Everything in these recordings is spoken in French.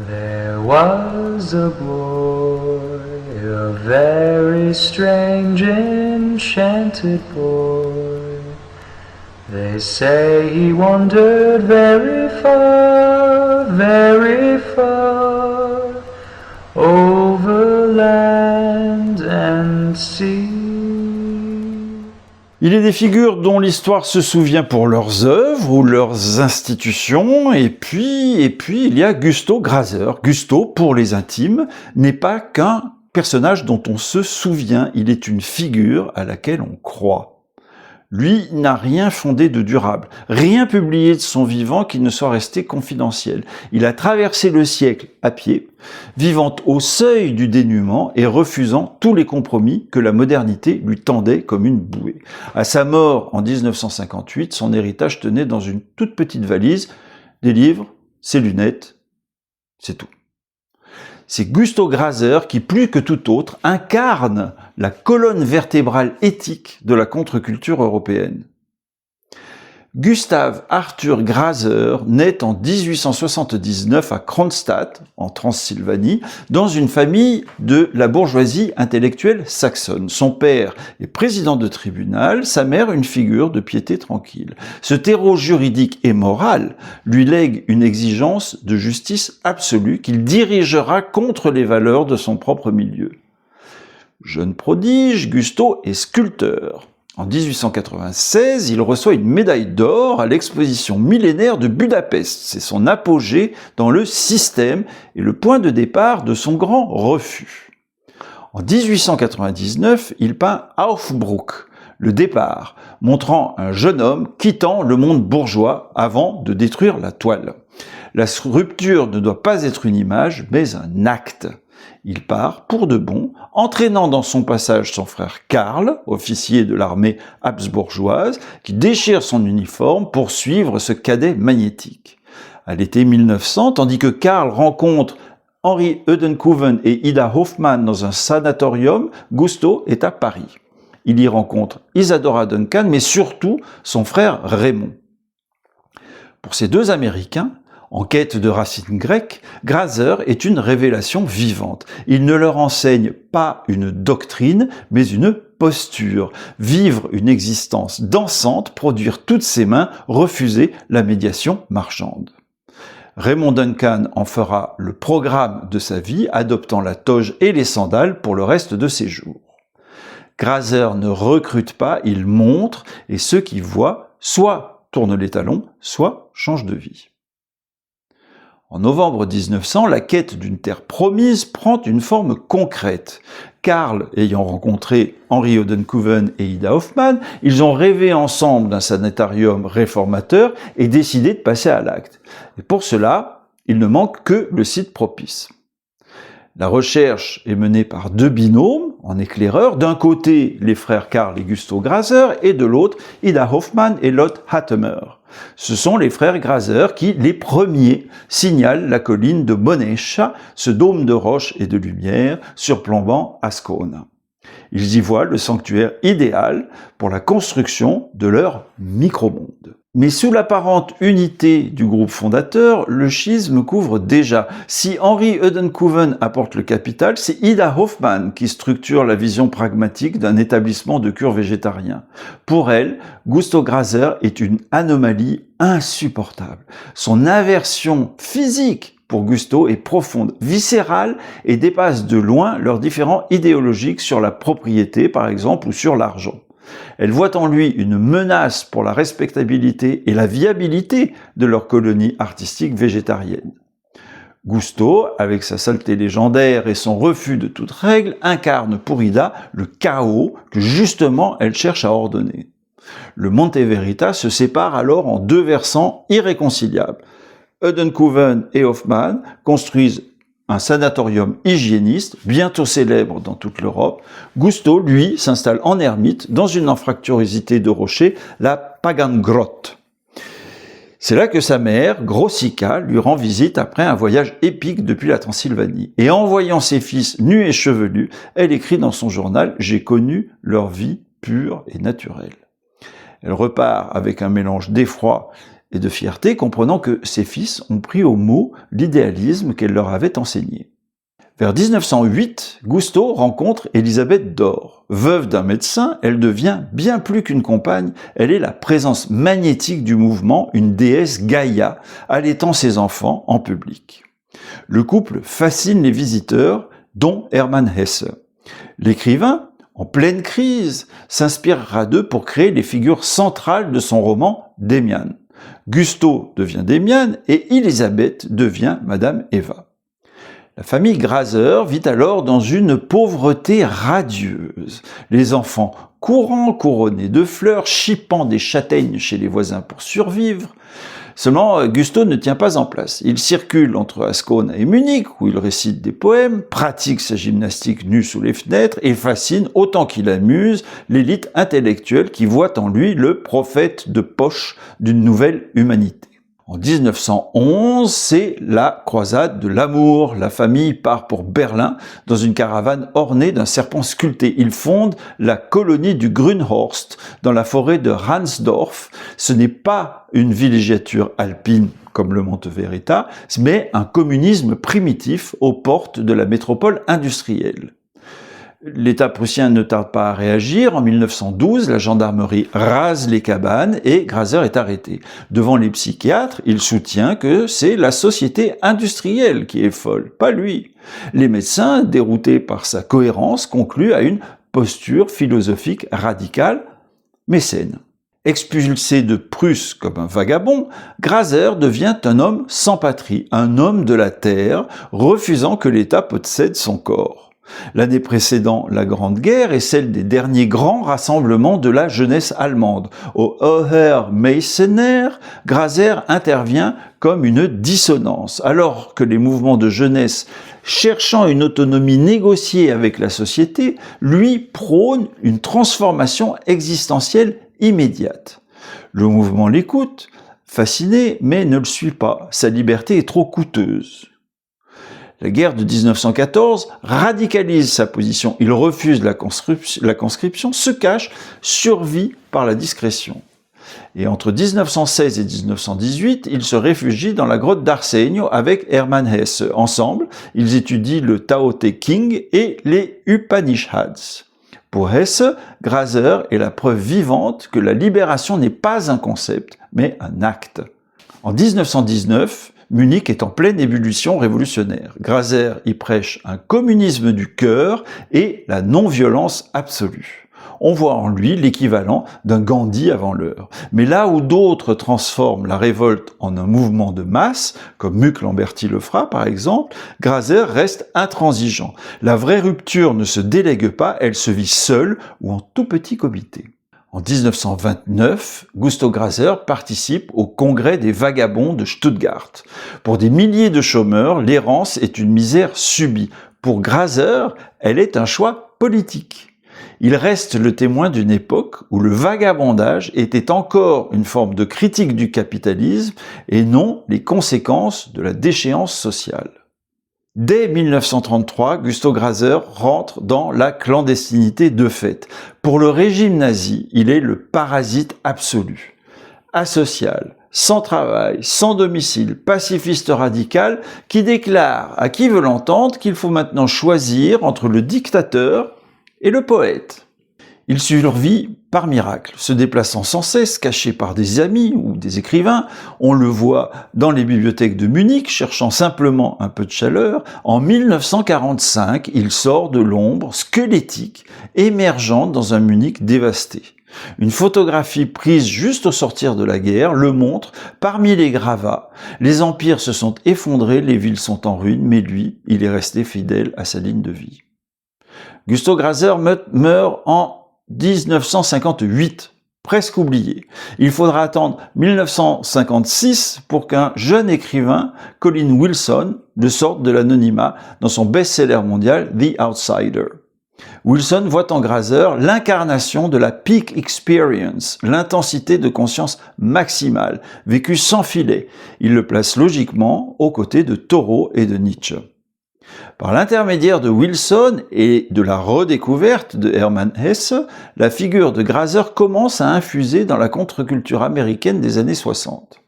There was a boy, a very strange enchanted boy. They say he wandered very far, over land and sea. Il est des figures dont l'histoire se souvient pour leurs œuvres ou leurs institutions, et puis il y a Gusto Graser. Gusto, pour les intimes, n'est pas qu'un personnage dont on se souvient, il est une figure à laquelle on croit. Lui n'a rien fondé de durable, rien publié de son vivant qui ne soit resté confidentiel. Il a traversé le siècle à pied, vivant au seuil du dénuement et refusant tous les compromis que la modernité lui tendait comme une bouée. À sa mort en 1958, son héritage tenait dans une toute petite valise des livres, ses lunettes, c'est tout. C'est Gusto Graser qui, plus que tout autre, incarne la colonne vertébrale éthique de la contre-culture européenne. Gustav Arthur Graser naît en 1879 à Kronstadt, en Transylvanie, dans une famille de la bourgeoisie intellectuelle saxonne. Son père est président de tribunal, sa mère une figure de piété tranquille. Ce terreau juridique et moral lui lègue une exigence de justice absolue qu'il dirigera contre les valeurs de son propre milieu. Jeune prodige, Gusto est sculpteur. En 1896, il reçoit une médaille d'or à l'exposition millénaire de Budapest. C'est son apogée dans le système et le point de départ de son grand refus. En 1899, il peint Aufbruch, le départ, montrant un jeune homme quittant le monde bourgeois avant de détruire la toile. La rupture ne doit pas être une image, mais un acte. Il part pour de bon, entraînant dans son passage son frère Karl, officier de l'armée habsbourgeoise, qui déchire son uniforme pour suivre ce cadet magnétique. À l'été 1900, tandis que Karl rencontre Henri Eudenkouven et Ida Hoffmann dans un sanatorium, Gusto est à Paris. Il y rencontre Isadora Duncan, mais surtout son frère Raymond. Pour ces deux Américains, en quête de racines grecques, Graser est une révélation vivante. Il ne leur enseigne pas une doctrine, mais une posture. Vivre une existence dansante, produire toutes ses mains, refuser la médiation marchande. Raymond Duncan en fera le programme de sa vie, adoptant la toge et les sandales pour le reste de ses jours. Graser ne recrute pas, il montre, et ceux qui voient, soit tournent les talons, soit changent de vie. En novembre 1900, la quête d'une terre promise prend une forme concrète. Karl ayant rencontré Henri Eudenkouven et Ida Hoffmann, ils ont rêvé ensemble d'un sanatorium réformateur et décidé de passer à l'acte. Et pour cela, il ne manque que le site propice. La recherche est menée par deux binômes en éclaireur. D'un côté, les frères Karl et Gusto Graser, et de l'autre, Ida Hoffmann et Lotte Hattemer. Ce sont les frères Graser qui, les premiers, signalent la colline de Bonesha, ce dôme de roche et de lumière surplombant Ascona. Ils y voient le sanctuaire idéal pour la construction de leur micro-monde. Mais sous l'apparente unité du groupe fondateur, le schisme couvre déjà. Si Henri Eudenkouven apporte le capital, c'est Ida Hoffmann qui structure la vision pragmatique d'un établissement de cure végétarien. Pour elle, Gusto Graser est une anomalie insupportable. Son aversion physique pour Gusto est profonde, viscérale et dépasse de loin leurs différends idéologiques sur la propriété, par exemple, ou sur l'argent. Elle voit en lui une menace pour la respectabilité et la viabilité de leur colonie artistique végétarienne. Gusto, avec sa saleté légendaire et son refus de toute règle, incarne pour Ida le chaos que justement elle cherche à ordonner. Le Monte Verita se sépare alors en deux versants irréconciliables. Eudenkouven et Hoffmann construisent un sanatorium hygiéniste, bientôt célèbre dans toute l'Europe. Gusto, lui, s'installe en ermite dans une anfractuosité de rochers, la Pagangrotte. C'est là que sa mère, Grossica, lui rend visite après un voyage épique depuis la Transylvanie. Et en voyant ses fils nus et chevelus, elle écrit dans son journal « J'ai connu leur vie pure et naturelle ». Elle repart avec un mélange d'effroi et de fierté, comprenant que ses fils ont pris au mot l'idéalisme qu'elle leur avait enseigné. Vers 1908, Gusteau rencontre Élisabeth Dore. Veuve d'un médecin, elle devient bien plus qu'une compagne, elle est la présence magnétique du mouvement, une déesse Gaïa, allaitant ses enfants en public. Le couple fascine les visiteurs, dont Hermann Hesse. L'écrivain, en pleine crise, s'inspirera d'eux pour créer les figures centrales de son roman Demian. Gusteau devient Demian et Élisabeth devient Madame Eva. La famille Graser vit alors dans une pauvreté radieuse. Les enfants courant, couronnés de fleurs, chipant des châtaignes chez les voisins pour survivre. Seulement, Gusteau ne tient pas en place. Il circule entre Ascona et Munich, où il récite des poèmes, pratique sa gymnastique nue sous les fenêtres et fascine autant qu'il amuse l'élite intellectuelle qui voit en lui le prophète de poche d'une nouvelle humanité. En 1911, c'est la croisade de l'amour. La famille part pour Berlin dans une caravane ornée d'un serpent sculpté. Ils fondent la colonie du Grünhorst dans la forêt de Ransdorf. Ce n'est pas une villégiature alpine comme le Monte Verita, mais un communisme primitif aux portes de la métropole industrielle. L'État prussien ne tarde pas à réagir. En 1912, la gendarmerie rase les cabanes et Graser est arrêté. Devant les psychiatres, il soutient que c'est la société industrielle qui est folle, pas lui. Les médecins, déroutés par sa cohérence, concluent à une posture philosophique radicale, mais saine. Expulsé de Prusse comme un vagabond, Graser devient un homme sans patrie, un homme de la terre, refusant que l'État possède son corps. L'année précédant la Grande Guerre est celle des derniers grands rassemblements de la jeunesse allemande. Au Hoher Meißner, Graser intervient comme une dissonance. Alors que les mouvements de jeunesse cherchant une autonomie négociée avec la société, lui prône une transformation existentielle immédiate. Le mouvement l'écoute, fasciné, mais ne le suit pas. Sa liberté est trop coûteuse. La guerre de 1914 radicalise sa position. Il refuse la conscription, se cache, survit par la discrétion. Et entre 1916 et 1918, il se réfugie dans la grotte d'Arsegno avec Hermann Hesse. Ensemble, ils étudient le Tao Te Ching et les Upanishads. Pour Hesse, Graser est la preuve vivante que la libération n'est pas un concept, mais un acte. En 1919, Munich est en pleine ébullition révolutionnaire. Graser y prêche un communisme du cœur et la non-violence absolue. On voit en lui l'équivalent d'un Gandhi avant l'heure. Mais là où d'autres transforment la révolte en un mouvement de masse, comme Muck Lamberty le fera par exemple, Graser reste intransigeant. La vraie rupture ne se délègue pas, elle se vit seule ou en tout petit comité. En 1929, Gusteau Graser participe au congrès des vagabonds de Stuttgart. Pour des milliers de chômeurs, l'errance est une misère subie. Pour Graser, elle est un choix politique. Il reste le témoin d'une époque où le vagabondage était encore une forme de critique du capitalisme et non les conséquences de la déchéance sociale. Dès 1933, Gusteau Graser rentre dans la clandestinité de fait. Pour le régime nazi, il est le parasite absolu. Asocial, sans travail, sans domicile, pacifiste radical, qui déclare à qui veut l'entendre qu'il faut maintenant choisir entre le dictateur et le poète. Il survit par miracle, se déplaçant sans cesse, caché par des amis ou des écrivains. On le voit dans les bibliothèques de Munich, cherchant simplement un peu de chaleur. En 1945, il sort de l'ombre squelettique, émergeant dans un Munich dévasté. Une photographie prise juste au sortir de la guerre le montre parmi les gravats. Les empires se sont effondrés, les villes sont en ruine, mais lui, il est resté fidèle à sa ligne de vie. Gusteau Graser meurt en 1958, presque oublié. Il faudra attendre 1956 pour qu'un jeune écrivain, Colin Wilson, le sorte de l'anonymat dans son best-seller mondial The Outsider. Wilson voit en Graser l'incarnation de la peak experience, l'intensité de conscience maximale, vécue sans filet. Il le place logiquement aux côtés de Thoreau et de Nietzsche. Par l'intermédiaire de Wilson et de la redécouverte de Hermann Hesse, la figure de Graser commence à infuser dans la contre-culture américaine des années 60.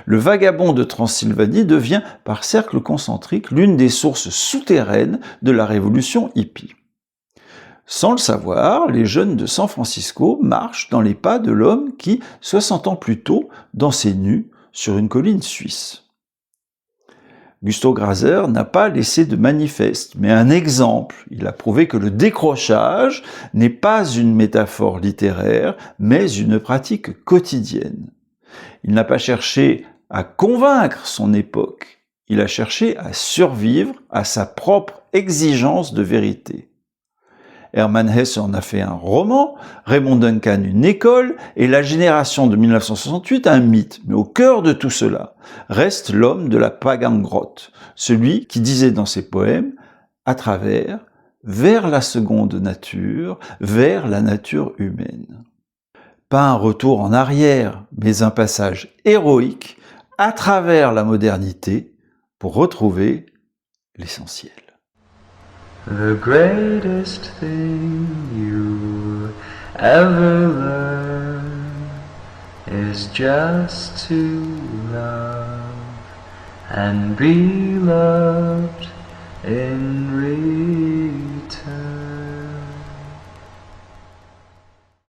Le vagabond de Transylvanie devient, par cercle concentrique, l'une des sources souterraines de la révolution hippie. Sans le savoir, les jeunes de San Francisco marchent dans les pas de l'homme qui, 60 ans plus tôt, dansait nu sur une colline suisse. Gustav Graser n'a pas laissé de manifeste, mais un exemple. Il a prouvé que le décrochage n'est pas une métaphore littéraire, mais une pratique quotidienne. Il n'a pas cherché à convaincre son époque, il a cherché à survivre à sa propre exigence de vérité. Hermann Hesse en a fait un roman, Raymond Duncan une école, et la génération de 1968 un mythe. Mais au cœur de tout cela reste l'homme de la Pagan-Grotte, celui qui disait dans ses poèmes « à travers, vers la seconde nature, vers la nature humaine ». Pas un retour en arrière, mais un passage héroïque à travers la modernité pour retrouver l'essentiel. The greatest thing you ever learn is just to love and be loved in return.